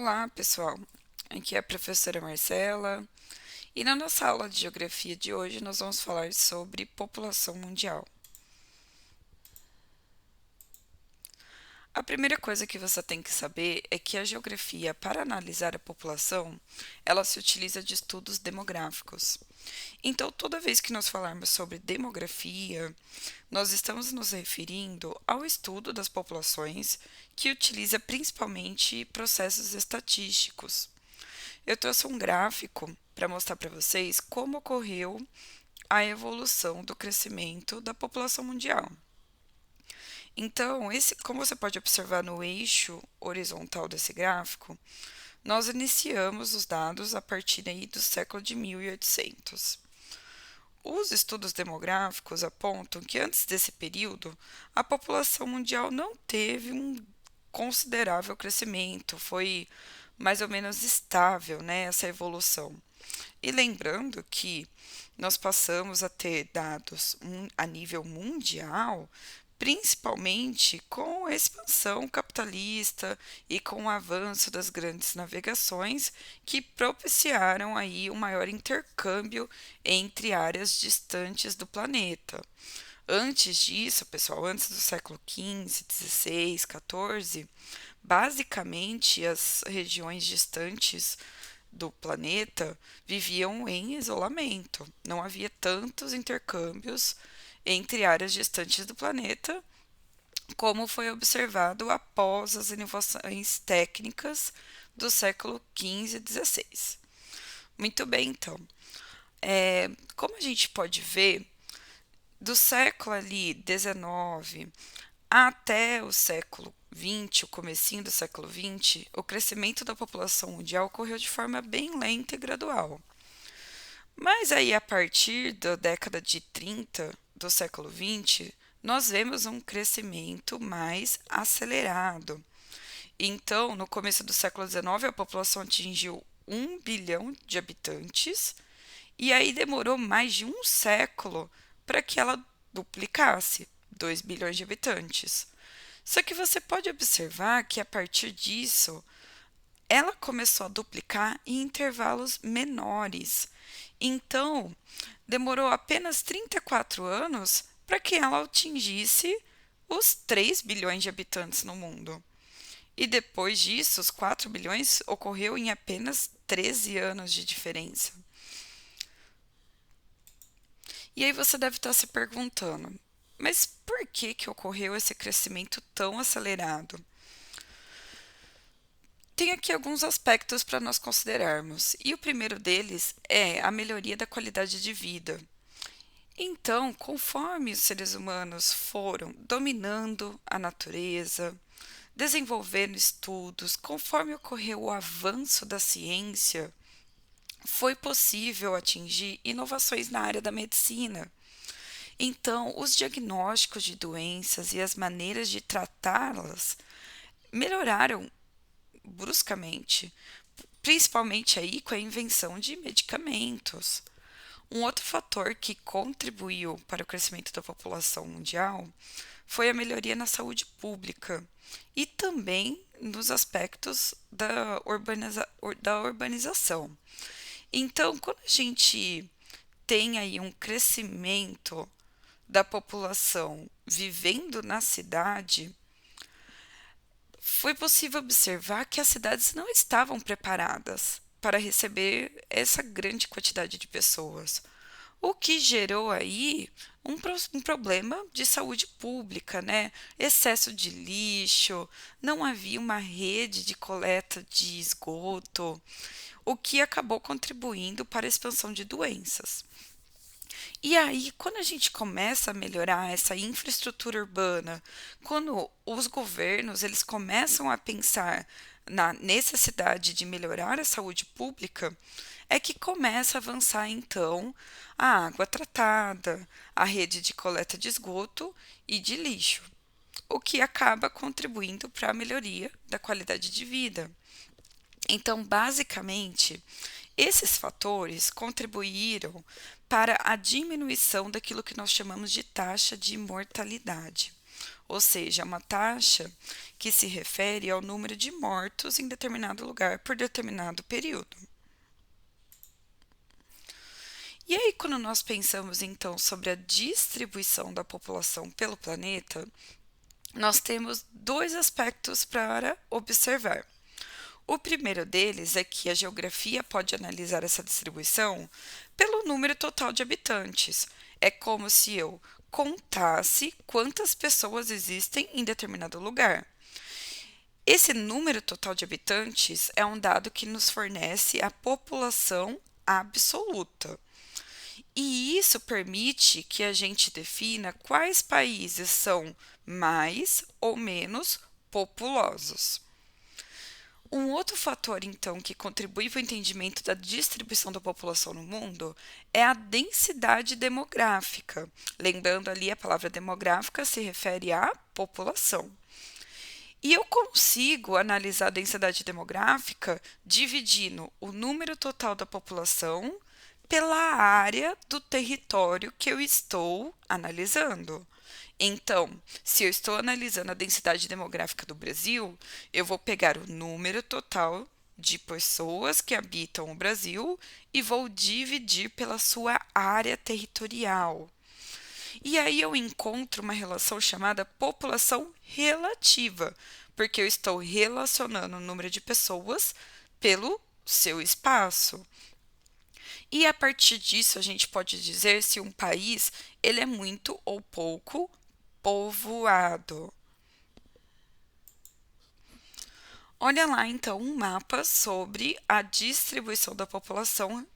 Olá, pessoal. Aqui é a professora Marcela e na nossa aula de geografia de hoje nós vamos falar sobre população mundial. A primeira coisa que você tem que saber é que a geografia, para analisar a população, ela se utiliza de estudos demográficos. Então, toda vez que nós falarmos sobre demografia, nós estamos nos referindo ao estudo das populações que utiliza principalmente processos estatísticos. Eu trouxe um gráfico para mostrar para vocês como ocorreu a evolução do crescimento da população mundial. Então, como você pode observar no eixo horizontal desse gráfico, nós iniciamos os dados a partir aí do século de 1800. Os estudos demográficos apontam que antes desse período, a população mundial não teve um considerável crescimento, foi mais ou menos estável, né, essa evolução. E lembrando que nós passamos a ter dados a nível mundial, principalmente com a expansão capitalista e com o avanço das grandes navegações que propiciaram aí um maior intercâmbio entre áreas distantes do planeta. Antes disso, pessoal, antes do século XV, XVI, XIV, basicamente as regiões distantes do planeta viviam em isolamento. Não havia tantos intercâmbios entre áreas distantes do planeta, como foi observado após as inovações técnicas do século XV e XVI. Muito bem, então. Como a gente pode ver, do século ali 19 até o século XX, o comecinho do século XX, o crescimento da população mundial ocorreu de forma bem lenta e gradual. Mas aí, a partir da década de 30 do século XX, nós vemos um crescimento mais acelerado. Então, no começo do século XIX, a população atingiu 1 bilhão de habitantes, e aí demorou mais de um século para que ela duplicasse, 2 bilhões de habitantes. Só que você pode observar que a partir disso, ela começou a duplicar em intervalos menores. Então, demorou apenas 34 anos para que ela atingisse os 3 bilhões de habitantes no mundo. E depois disso, os 4 bilhões ocorreu em apenas 13 anos de diferença. E aí você deve estar se perguntando, mas por que ocorreu esse crescimento tão acelerado? Tem aqui alguns aspectos para nós considerarmos, e o primeiro deles é a melhoria da qualidade de vida. Então, conforme os seres humanos foram dominando a natureza, desenvolvendo estudos, conforme ocorreu o avanço da ciência, foi possível atingir inovações na área da medicina. Então, os diagnósticos de doenças e as maneiras de tratá-las melhoraram bruscamente, principalmente aí com a invenção de medicamentos. Um outro fator que contribuiu para o crescimento da população mundial foi a melhoria na saúde pública e também nos aspectos da urbanização. Então, quando a gente tem aí um crescimento da população vivendo na cidade, foi possível observar que as cidades não estavam preparadas para receber essa grande quantidade de pessoas, o que gerou aí um problema de saúde pública, né? Excesso de lixo, não havia uma rede de coleta de esgoto, o que acabou contribuindo para a expansão de doenças. E aí, quando a gente começa a melhorar essa infraestrutura urbana, quando os governos eles começam a pensar na necessidade de melhorar a saúde pública, é que começa a avançar então a água tratada, a rede de coleta de esgoto e de lixo, o que acaba contribuindo para a melhoria da qualidade de vida. Então, basicamente, esses fatores contribuíram para a diminuição daquilo que nós chamamos de taxa de mortalidade. ou seja, uma taxa que se refere ao número de mortos em determinado lugar por determinado período. E aí, quando nós pensamos então sobre a distribuição da população pelo planeta, nós temos dois aspectos para observar. O primeiro deles é que a geografia pode analisar essa distribuição pelo número total de habitantes. É como se eu contasse quantas pessoas existem em determinado lugar. Esse número total de habitantes é um dado que nos fornece a população absoluta. E isso permite que a gente defina quais países são mais ou menos populosos. Um outro fator, então, que contribui para o entendimento da distribuição da população no mundo é a densidade demográfica. Lembrando ali, a palavra demográfica se refere à população. E eu consigo analisar a densidade demográfica dividindo o número total da população pela área do território que eu estou analisando. Então, se eu estou analisando a densidade demográfica do Brasil, eu vou pegar o número total de pessoas que habitam o Brasil e vou dividir pela sua área territorial. E aí eu encontro uma relação chamada população relativa, porque eu estou relacionando o número de pessoas pelo seu espaço. E a partir disso a gente pode dizer se um país ele é muito ou pouco povoado. Olha lá então um mapa sobre a distribuição da população,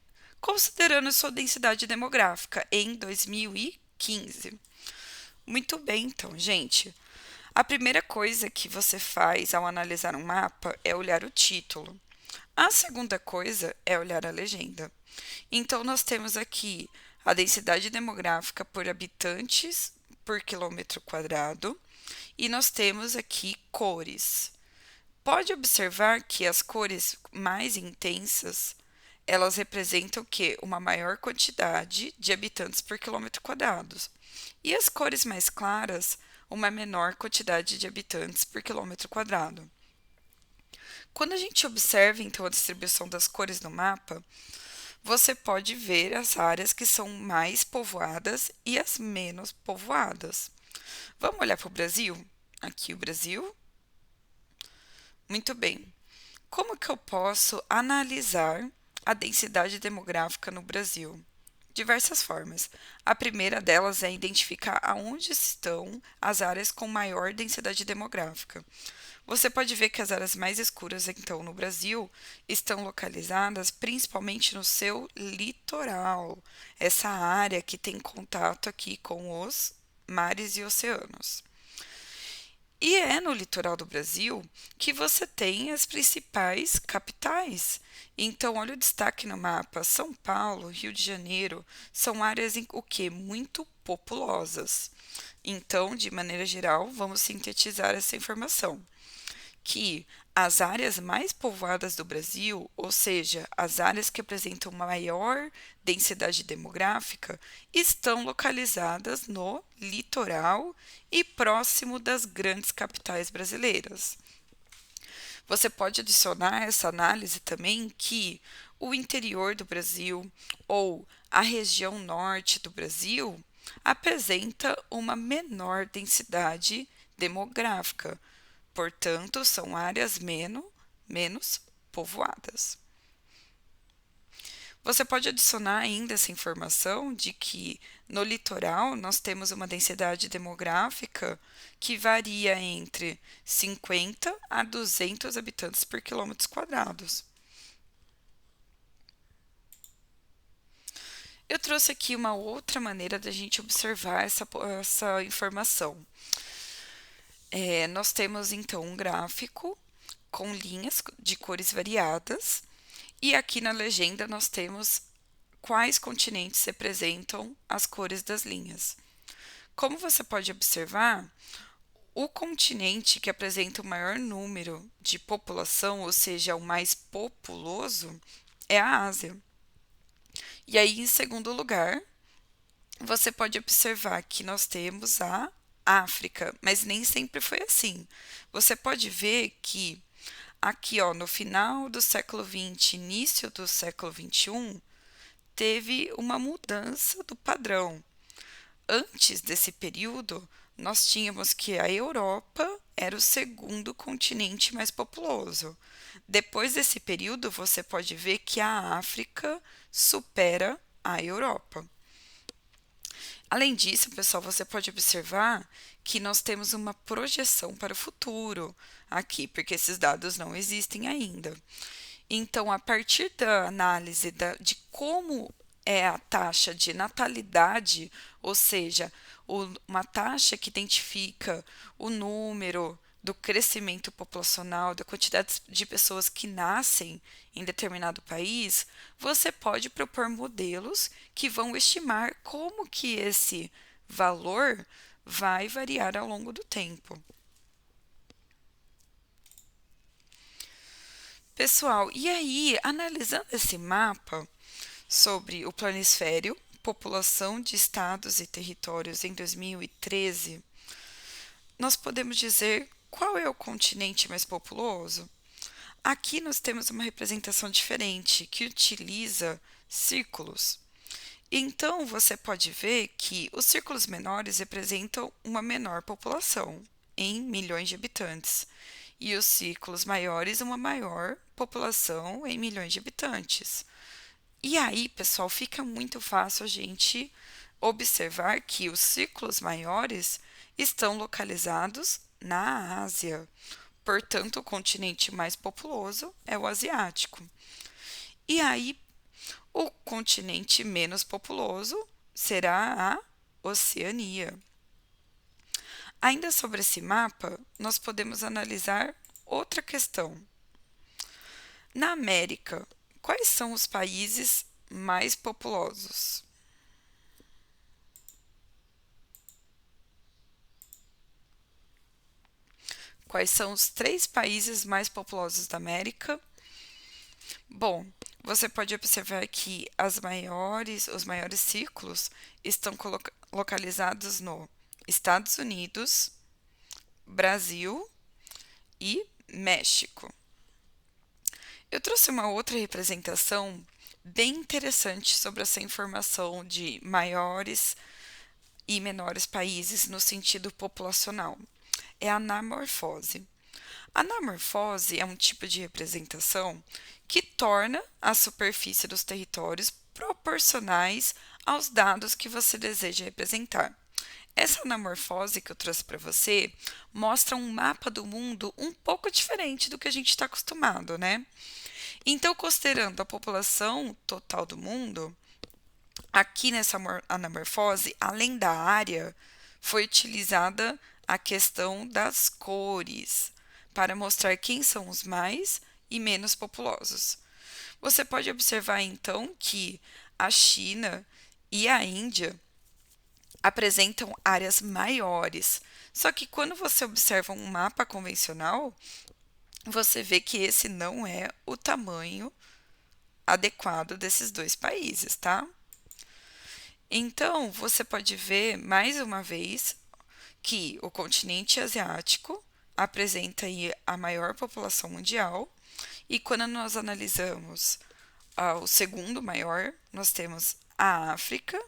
considerando sua densidade demográfica em 2015. Muito bem, então, gente. A primeira coisa que você faz ao analisar um mapa é olhar o título. A segunda coisa é olhar a legenda. Então, nós temos aqui a densidade demográfica por habitantes por quilômetro quadrado e nós temos aqui cores. Pode observar que as cores mais intensas, elas representam o quê? Uma maior quantidade de habitantes por quilômetro quadrado. E as cores mais claras, uma menor quantidade de habitantes por quilômetro quadrado. Quando a gente observa, então, a distribuição das cores no mapa, você pode ver as áreas que são mais povoadas e as menos povoadas. Vamos olhar para o Brasil? Aqui o Brasil. Muito bem. Como que eu posso analisar a densidade demográfica no Brasil? Diversas formas. A primeira delas é identificar aonde estão as áreas com maior densidade demográfica. Você pode ver que as áreas mais escuras, então, no Brasil, estão localizadas principalmente no seu litoral, essa área que tem contato aqui com os mares e oceanos. E é no litoral do Brasil que você tem as principais capitais. Então, olha o destaque no mapa. São Paulo, Rio de Janeiro, são áreas o quê? Muito populosas. Então, de maneira geral, vamos sintetizar essa informação que as áreas mais povoadas do Brasil, ou seja, as áreas que apresentam maior densidade demográfica, estão localizadas no litoral e próximo das grandes capitais brasileiras. Você pode adicionar essa análise também que o interior do Brasil ou a região norte do Brasil apresenta uma menor densidade demográfica. Portanto, são áreas menos povoadas. Você pode adicionar ainda essa informação de que no litoral nós temos uma densidade demográfica que varia entre 50 a 200 habitantes por quilômetros quadrados. Eu trouxe aqui uma outra maneira da gente observar essa informação. Nós temos então um gráfico com linhas de cores variadas e aqui na legenda nós temos quais continentes representam as cores das linhas. Como você pode observar, o continente que apresenta o maior número de população, ou seja, o mais populoso, é a Ásia. E aí, em segundo lugar, você pode observar que nós temos a África, mas nem sempre foi assim. Você pode ver que aqui, ó, no final do século XX, início do século XXI, teve uma mudança do padrão. Antes desse período, nós tínhamos que a Europa era o segundo continente mais populoso. Depois desse período, você pode ver que a África supera a Europa. Além disso, pessoal, você pode observar que nós temos uma projeção para o futuro aqui, porque esses dados não existem ainda. Então, a partir da análise de como é a taxa de natalidade, ou seja, uma taxa que identifica o número do crescimento populacional, da quantidade de pessoas que nascem em determinado país, você pode propor modelos que vão estimar como que esse valor vai variar ao longo do tempo. Pessoal, e aí, analisando esse mapa sobre o planisfério, população de estados e territórios em 2013, nós podemos dizer qual é o continente mais populoso? Aqui nós temos uma representação diferente que utiliza círculos. Então, você pode ver que os círculos menores representam uma menor população em milhões de habitantes e os círculos maiores uma maior população em milhões de habitantes. E aí, pessoal, fica muito fácil a gente observar que os círculos maiores estão localizados na Ásia. Portanto, o continente mais populoso é o asiático. E aí, o continente menos populoso será a Oceania. Ainda sobre esse mapa, nós podemos analisar outra questão. Na América, quais são os países mais populosos? Quais são os 3 países mais populosos da América? Bom, você pode observar que os maiores ciclos estão localizados no Estados Unidos, Brasil e México. Eu trouxe uma outra representação bem interessante sobre essa informação de maiores e menores países no sentido populacional. É a anamorfose. A anamorfose é um tipo de representação que torna a superfície dos territórios proporcionais aos dados que você deseja representar. Essa anamorfose que eu trouxe para você mostra um mapa do mundo um pouco diferente do que a gente está acostumado, né? Então, considerando a população total do mundo, aqui nessa anamorfose, além da área, foi utilizada a questão das cores para mostrar quem são os mais e menos populosos. Você pode observar então que a China e a Índia apresentam áreas maiores. Só que quando você observa um mapa convencional, você vê que esse não é o tamanho adequado desses 2 países, tá? Então, você pode ver mais uma vez que o continente asiático apresenta aí a maior população mundial, e quando nós analisamos o segundo maior, nós temos a África,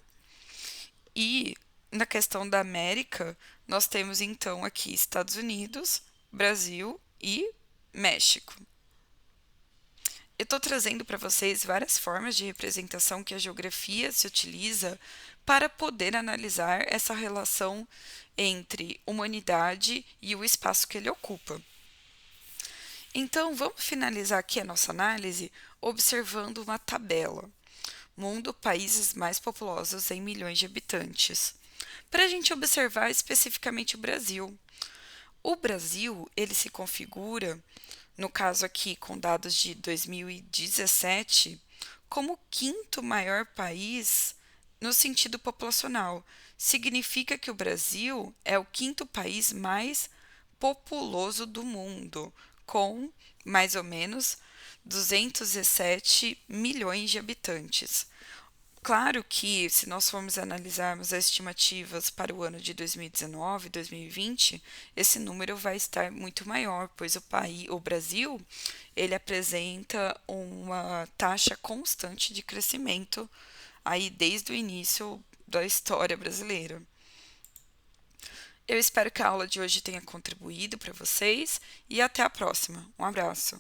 e na questão da América, nós temos então aqui Estados Unidos, Brasil e México. Eu estou trazendo para vocês várias formas de representação que a geografia se utiliza para poder analisar essa relação entre humanidade e o espaço que ele ocupa. Então, vamos finalizar aqui a nossa análise observando uma tabela. Mundo, países mais populosos em milhões de habitantes. Para a gente observar especificamente o Brasil. O Brasil, ele se configura, no caso aqui com dados de 2017, como o quinto maior país no sentido populacional. Significa que o Brasil é o quinto país mais populoso do mundo, com mais ou menos 207 milhões de habitantes. Claro que, se nós formos analisarmos as estimativas para o ano de 2019 e 2020, esse número vai estar muito maior, pois o Brasil, ele apresenta uma taxa constante de crescimento aí desde o início da história brasileira. Eu espero que a aula de hoje tenha contribuído para vocês e até a próxima. Um abraço.